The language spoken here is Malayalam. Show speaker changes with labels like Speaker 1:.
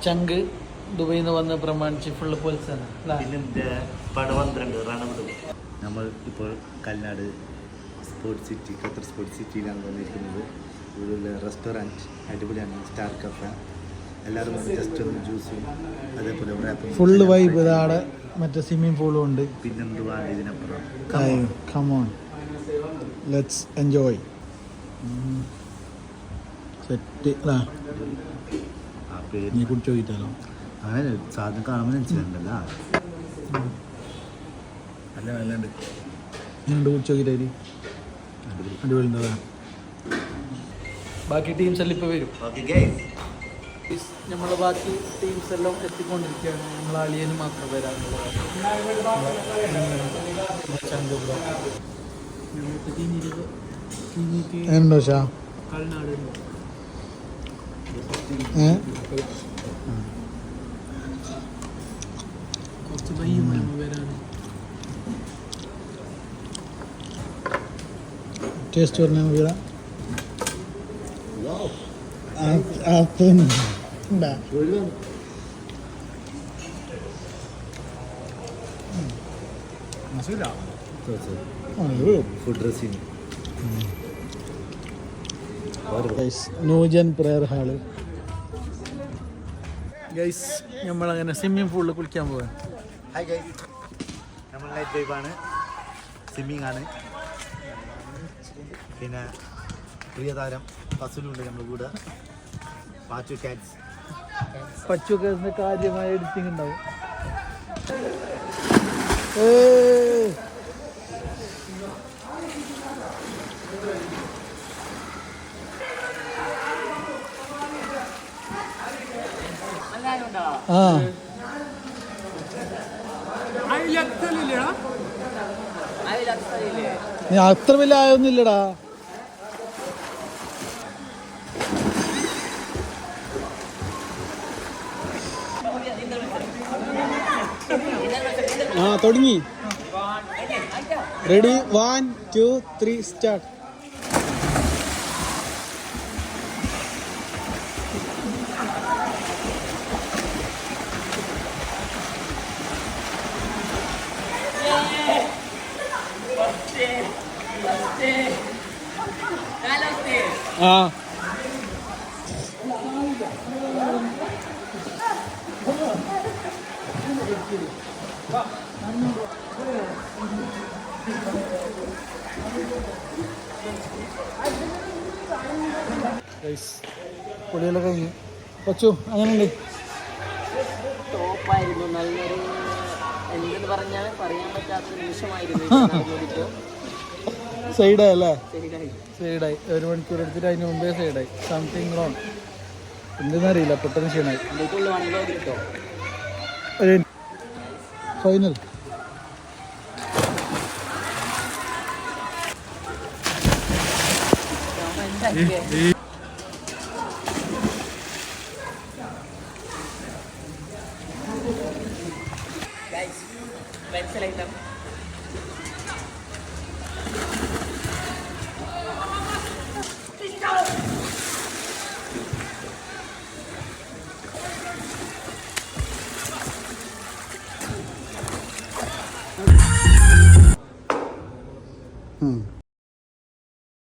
Speaker 1: ചങ്ക് ദുബൈയിൽ നിന്ന് വന്ന് പ്രമാണിച്ച് ഫുള്ള് പോലീസാണ്.
Speaker 2: നമ്മൾ ഇപ്പോൾ കൽനാട് സ്പോർട്സ് സിറ്റി, ഖത്തർ സ്പോർട്സ് സിറ്റിയിലാണ് വന്നിരിക്കുന്നത്. ഒരു റെസ്റ്റോറൻറ്റ് അടിപൊളിയാണ്, സ്റ്റാർ കഫേ. എല്ലാവരും ജസ്റ്റ് ഒന്ന് ജ്യൂസും അതേപോലെ
Speaker 1: ഫുള്ള് വൈബ്. ഇതാണ് മറ്റേ സ്വിമ്മിംഗ് പൂളും ഉണ്ട്.
Speaker 2: പിന്നെന്തുവാ ഇതിനപ്പുറം.
Speaker 1: Come on, let's enjoy. Set നീ കുടിച്ചു നോക്കിട്ടാലോ?
Speaker 2: അങ്ങനെ സാധനം കാണുമ്പോൾ മനസ്സിലുണ്ടല്ലോ.
Speaker 1: അല്ല നല്ലുണ്ട്. ഇങ്ങോട്ട് കുടിച്ചു നോക്കിയിട്ട് അടിപൊളി ഉണ്ടോ? ബാക്കി ടീംസ് എല്ലാം ഇപ്പോൾ വരും. നമ്മൾ ബാക്കി ടീംസ് എല്ലാം എത്തിക്കൊണ്ടിരിക്കുകയാണ്. നമ്മൾ അളിയന് മാത്രം വരാനുള്ളത്. ഉണ്ടോ ഷാ? കൽനാട് കുറച്ച് പയ്യുമാണ് വരാൻ. ടേസ്റ്റ് പറഞ്ഞ വീടാ
Speaker 2: food dressing
Speaker 1: new gen prayer hall. Guys നമ്മളങ്ങനെ സ്വിമ്മിംഗ് പൂളിൽ കുളിക്കാൻ പോവാൻ.
Speaker 2: ഹായ് ഗൈസ്, നമ്മൾ നൈറ്റ് വൈബാണ്, സ്വിമ്മിങ് ആണ്. പിന്നെ പ്രിയതാരം ഫസലുണ്ട് നമ്മുടെ കൂടെ.
Speaker 1: പച്ചൊക്കെ കാര്യമായ എഡിറ്റിംഗ് ഉണ്ടാവും. നീ അത്ര വലിയ ആയൊന്നുമില്ലടാ. തുടങ്ങി. Ready, 1 2 3 start. പൊളിയെല്ലാം കഴിഞ്ഞു. കൊച്ചു അങ്ങനെയുണ്ട്.
Speaker 3: ടോപ്പായിരുന്നു. നല്ലൊരു എന്തെന്ന് പറഞ്ഞാൽ പറയാൻ പറ്റാത്ത നിമിഷമായിരുന്നു.
Speaker 1: സൈഡായി അല്ലേ? സൈഡായി. 1 മണിക്കൂർ എടുത്തിട്ട് അതിന് മുമ്പേ സൈഡായി. Something wrong, എന്തെന്നറിയില്ല. പെട്ടെന്ന് ക്ഷീണായി. ഫൈനൽ
Speaker 3: മനസ്സിലായില്ല.